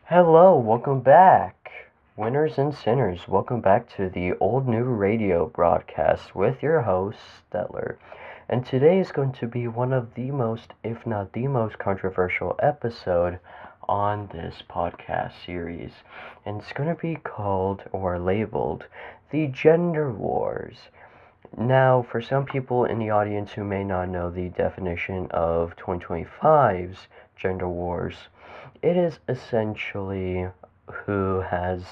Hello, welcome back. Winners and sinners, welcome back to the Old New Radio broadcast with your host, Stellar. And today is going to be one of the most, if not the most controversial episode on this podcast series. And it's going to be called or labeled The Gender Wars. Now, for some people in the audience who may not know the definition of 2025's gender wars, it is essentially who has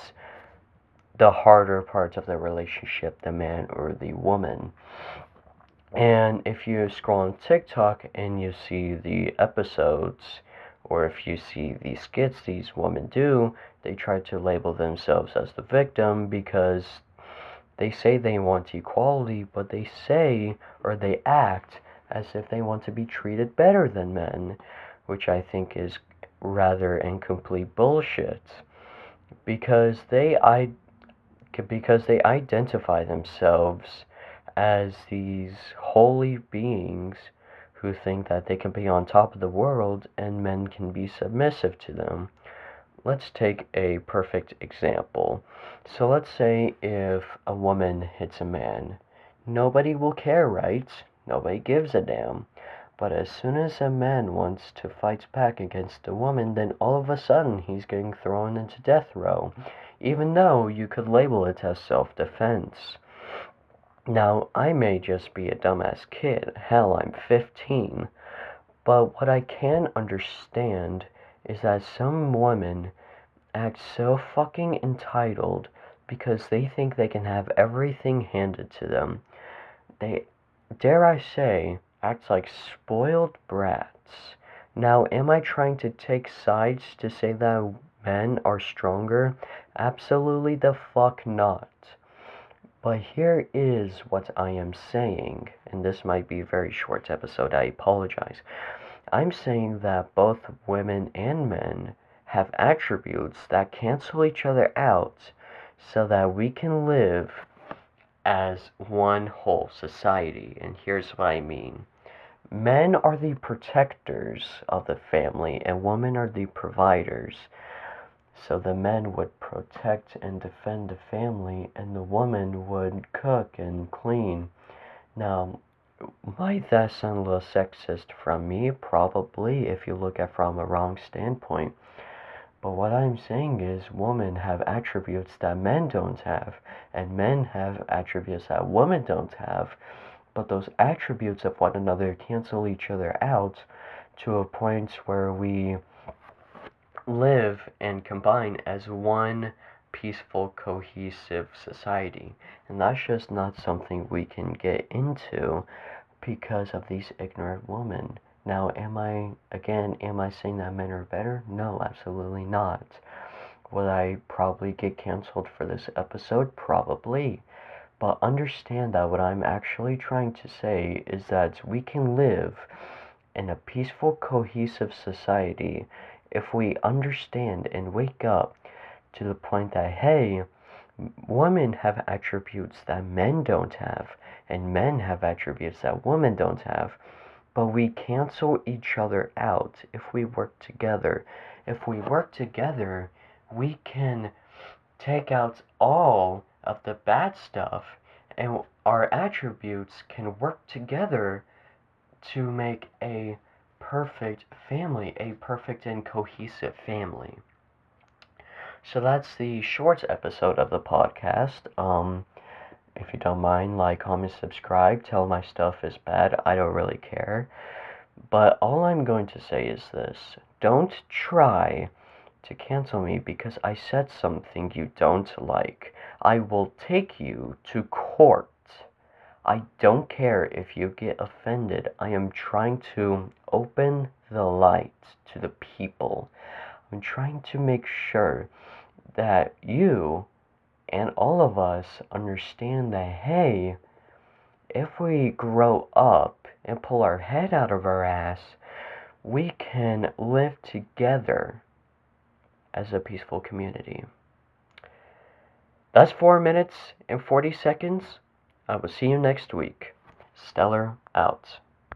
the harder parts of the relationship, the man or the woman. And if you scroll on TikTok and you see the episodes, or if you see the skits these women do, they try to label themselves as the victim because they say they want equality, but they say or they act as if they want to be treated better than men, which I think is rather incomplete bullshit because they identify themselves as these holy beings who think that they can be on top of the world and men can be submissive to them. Let's take a perfect example. So let's say if a woman hits a man, nobody will care, right? Nobody gives a damn. But as soon as a man wants to fight back against a woman, then all of a sudden he's getting thrown into death row, even though you could label it as self-defense. Now, I may just be a dumbass kid. Hell, I'm 15. But what I can understand is that some women act so fucking entitled because they think they can have everything handed to them. They, dare I say, act like spoiled brats. Now, am I trying to take sides to say that men are stronger? Absolutely the fuck not. But here is what I am saying, and this might be a very short episode, I apologize. I'm saying that both women and men have attributes that cancel each other out so that we can live as one whole society. And here's what I mean. Men are the protectors of the family and women are the providers. So the men would protect and defend the family and the woman would cook and clean. Now, might that sound a little sexist from me? Probably, if you look at it from a wrong standpoint. But what I'm saying is women have attributes that men don't have, and men have attributes that women don't have, but those attributes of one another cancel each other out to a point where we live and combine as one peaceful, cohesive society. And that's just not something we can get into because of these ignorant women. Now, am I saying that men are better? No, absolutely not. Would I probably get canceled for this episode? Probably. But understand that what I'm actually trying to say is that we can live in a peaceful, cohesive society if we understand and wake up to the point that, hey, women have attributes that men don't have, and men have attributes that women don't have, but we cancel each other out if we work together. If we work together, we can take out all of the bad stuff, and our attributes can work together to make a perfect family, a perfect and cohesive family. So that's the short episode of the podcast. If you don't mind, like, comment, subscribe, tell my stuff is bad. I don't really care. But all I'm going to say is this. Don't try to cancel me because I said something you don't like. I will take you to court. I don't care if you get offended. I am trying to open the light to the people. I'm trying to make sure that you and all of us understand that, hey, if we grow up and pull our head out of our ass, we can live together as a peaceful community. That's 4 minutes and 40 seconds. I will see you next week. Stellar out.